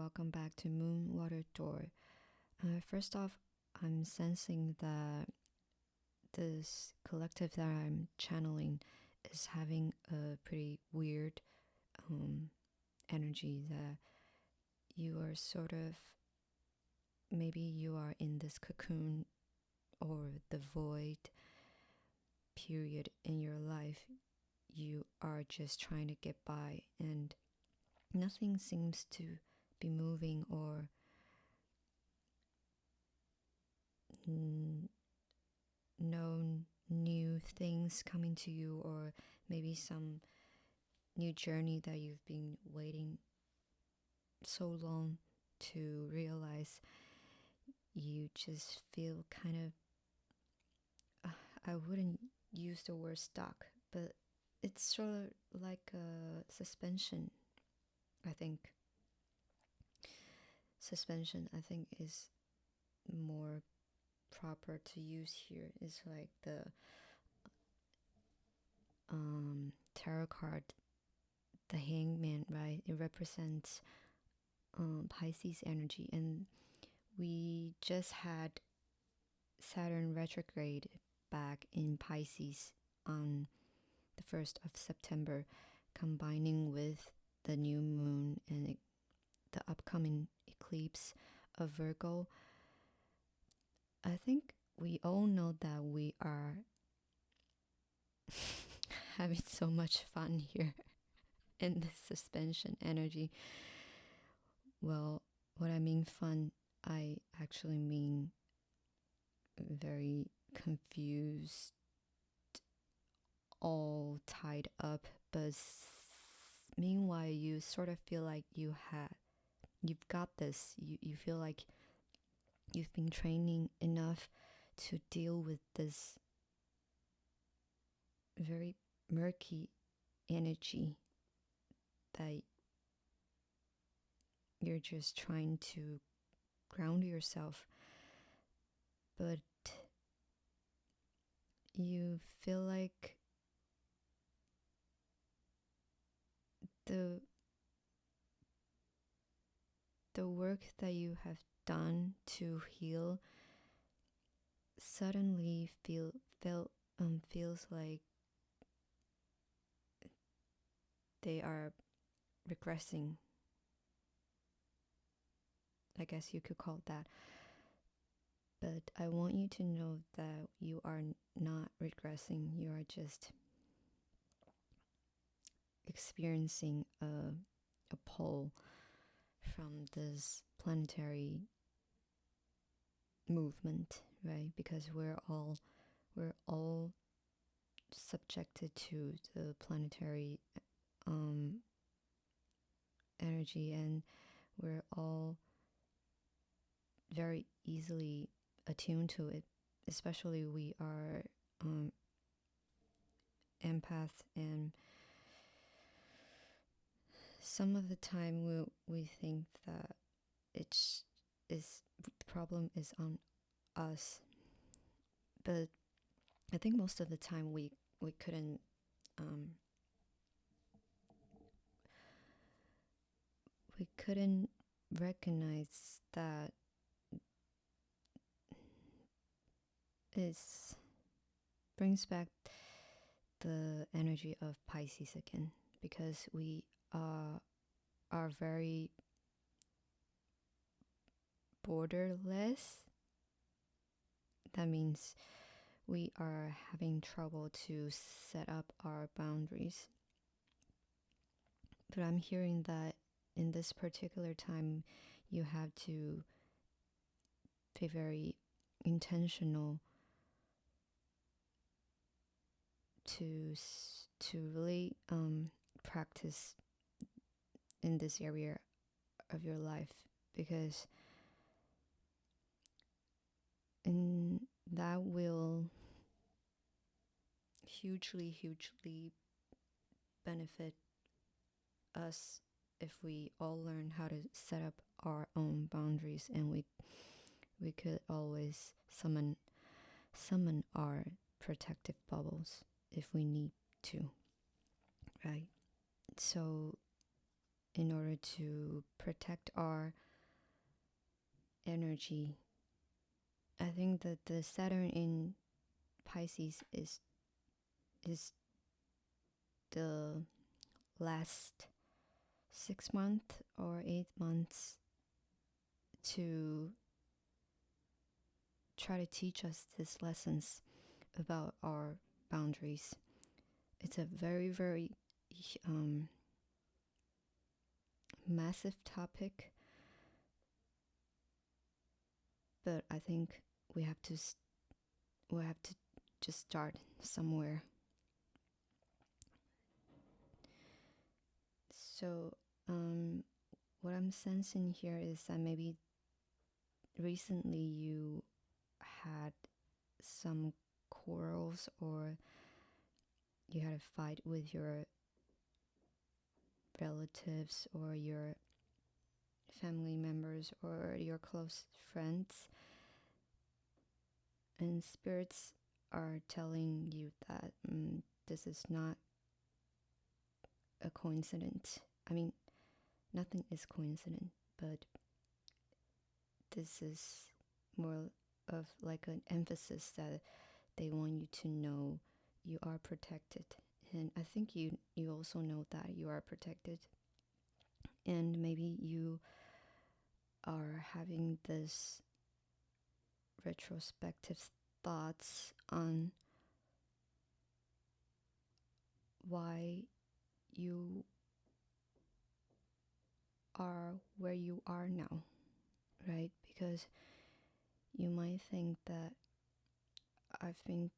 welcome back to Moon Water Door. First off, I'm sensing that this collective that I'm channeling is having a pretty weird energy, that you are sort of, maybe you are in this cocoon or the void period in your life. You are just trying to get by and nothing seems to be moving, or no new things coming to you, or maybe some new journey that you've been waiting so long to realize. You just feel kind of, I wouldn't use the word stuck, but it's sort of like a suspension. I think suspension is more proper to use here. Is like the tarot card, the hangman, right? It represents Pisces energy, and we just had Saturn retrograde back in Pisces on the 1st of September, combining with the new moon and the upcoming eclipse of Virgo. I think we all know that we are having so much fun here in this suspension energy. Well, what I mean fun, I actually mean very confused, all tied up, but meanwhile you sort of feel like you've got this. You feel like you've been training enough to deal with this very murky energy that you're just trying to ground yourself, but you feel like the work that you have done to heal suddenly feels like they are regressing. I guess you could call it that. But I want you to know that you are not regressing. You are just experiencing a pull from this planetary movement, right? Because we're all subjected to the planetary energy, and we're all very easily attuned to it. Especially we are empaths, and some of the time we think that the problem is on us, but I think most of the time we couldn't recognize that it brings back the energy of Pisces again, because we are very borderless. That means we are having trouble to set up our boundaries. But I'm hearing that in this particular time, you have to be very intentional to really practice in this area of your life, because that will hugely benefit us if we all learn how to set up our own boundaries, and we could always summon our protective bubbles if we need to, right? So in order to protect our energy. I think that the Saturn in Pisces is the last 6 months or 8 months to try to teach us these lessons about our boundaries. It's a very, very massive topic, but I think we have to just start somewhere. So what I'm sensing here is that maybe recently you had some quarrels, or you had a fight with your relatives or your family members or your close friends, and spirits are telling you that this is not a coincidence. I mean, nothing is coincident, but this is more of like an emphasis that they want you to know you are protected. And I think you also know that you are protected. And maybe you are having this retrospective thoughts on why you are where you are now, right? Because you might think that I've been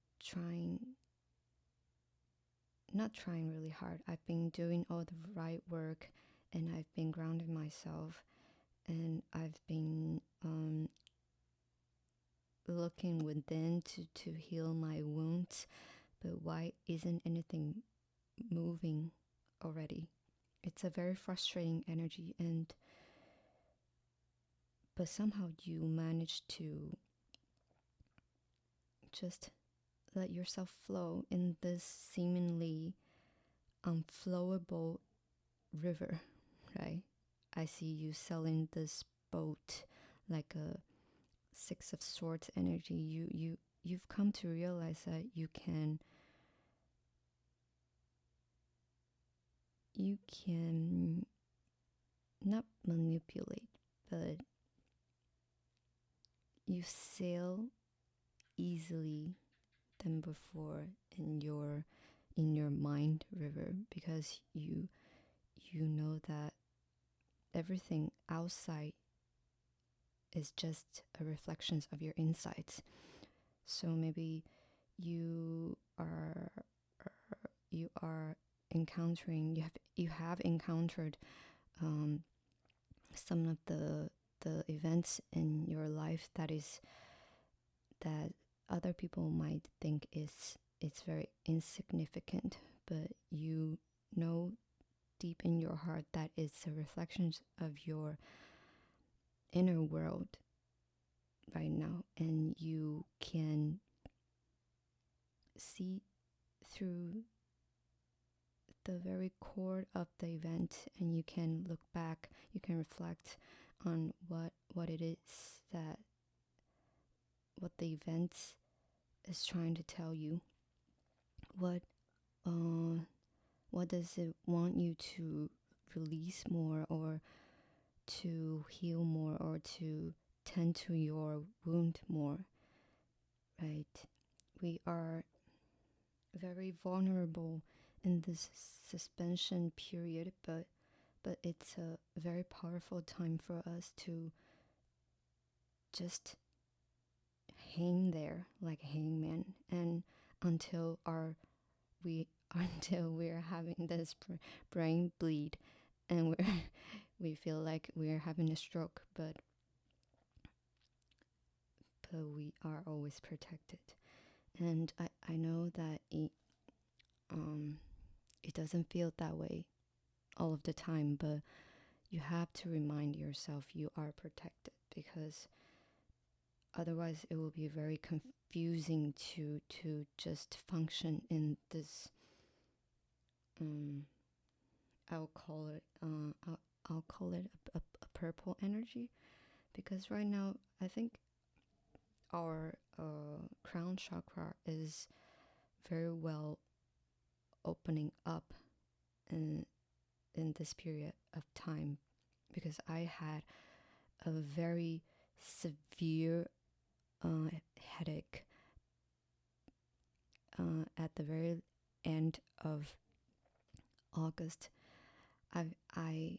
not trying really hard. I've been doing all the right work, and I've been grounding myself, and I've been looking within to heal my wounds. But why isn't anything moving already? It's a very frustrating energy, but somehow you manage to just let yourself flow in this seemingly unflowable river, right? I see you sailing this boat like a Six of Swords energy. You've come to realize that you can not manipulate, but you sail easily than before in your mind river, because you know that everything outside is just a reflection of your insides. So maybe you are encountering, you have encountered some of the events in your life that other people might think it's very insignificant, but you know deep in your heart that it's a reflection of your inner world right now, and you can see through the very core of the event, and you can look back, you can reflect on what it is that what the event is trying to tell you. What does it want you to release more, or to heal more, or to tend to your wound more, right? We are very vulnerable in this suspension period, but it's a very powerful time for us to just hang there like a hangman, and until we're having this brain bleed, and we feel like we're having a stroke, but we are always protected. And I know that it doesn't feel that way all of the time, but you have to remind yourself you are protected, because otherwise it will be very confusing to just function in this I'll call it I'll call it a purple energy, because right now I think our crown chakra is very well opening up in this period of time, because I had a very severe headache at the very end of August. I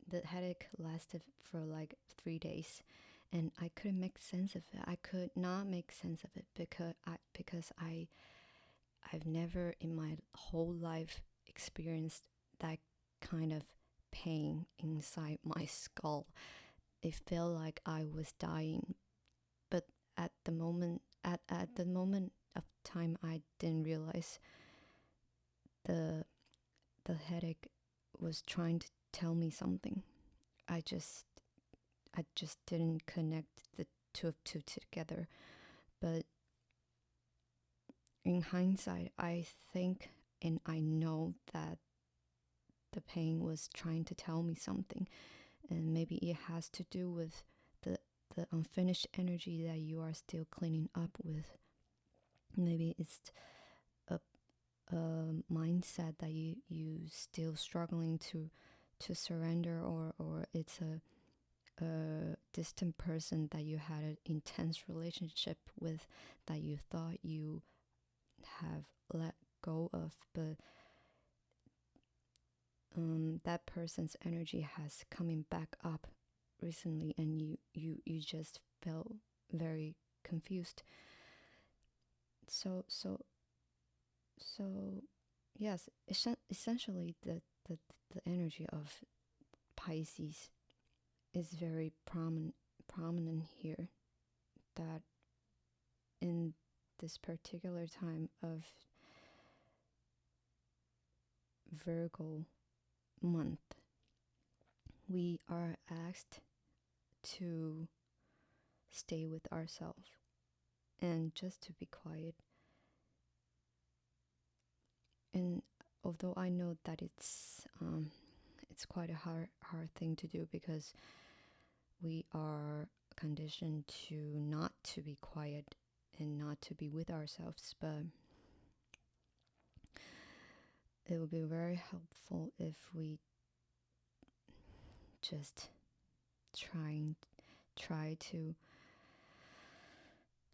the headache lasted for like 3 days, and I couldn't make sense of it. I could not make sense of it because I've never in my whole life experienced that kind of pain inside my skull. It felt like I was dying, but at the moment of time, I didn't realize the headache was trying to tell me something. I just didn't connect the two of two together. But in hindsight, I think and I know that the pain was trying to tell me something, and maybe it has to do with the unfinished energy that you are still cleaning up with. Maybe it's a mindset that you still struggling to surrender, or it's a distant person that you had an intense relationship with that you thought you have let go of, but that person's energy has coming back up recently, and you just felt very confused. So yes, essentially the energy of Pisces is very prominent here, that in this particular time of Virgo month, we are asked to stay with ourselves and just to be quiet. And although I know that it's quite a hard thing to do, because we are conditioned to not to be quiet and not to be with ourselves, but it would be very helpful if we just try to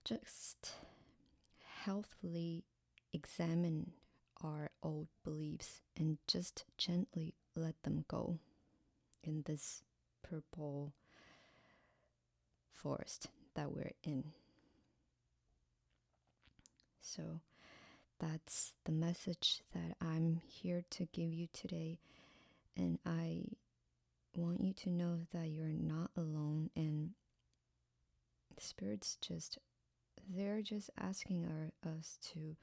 just healthily examine our old beliefs and just gently let them go in this purple forest that we're in. So that's the message that I'm here to give you today, and I want you to know that you're not alone, and spirits they're just asking us to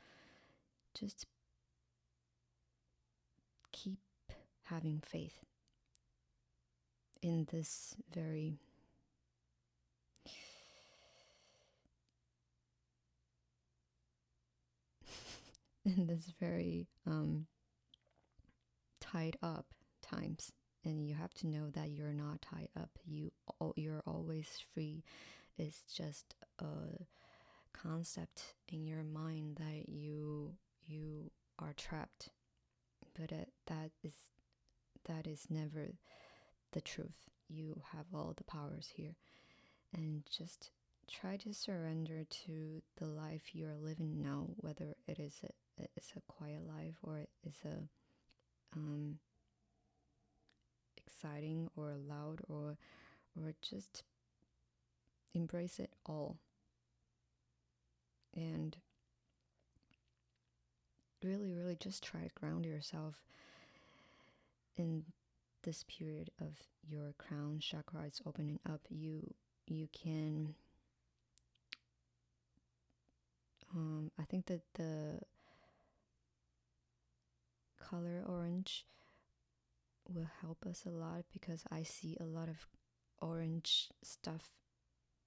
just keep having faith in this very tied up times. And you have to know that you're not tied up. You're always free. It's just a concept in your mind that you are trapped, but that is never the truth. You have all the powers here, and just try to surrender to the life you're living now, whether it's a quiet life, or it's a exciting or loud, or just embrace it all, and really just try to ground yourself in this period of your crown chakra is opening up. You can I think that the color orange will help us a lot, because I see a lot of orange stuff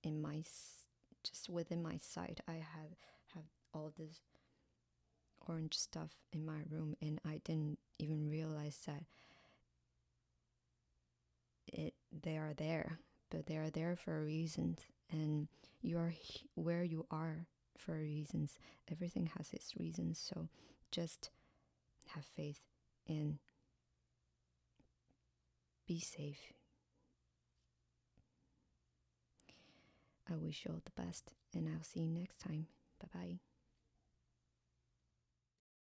in just within my sight. I have all this orange stuff in my room, and I didn't even realize that they are there, but they are there for a reason, and you are where you are for reasons. Everything has its reasons, so just have faith and be safe. I wish you all the best, and I'll see you next time. Bye bye.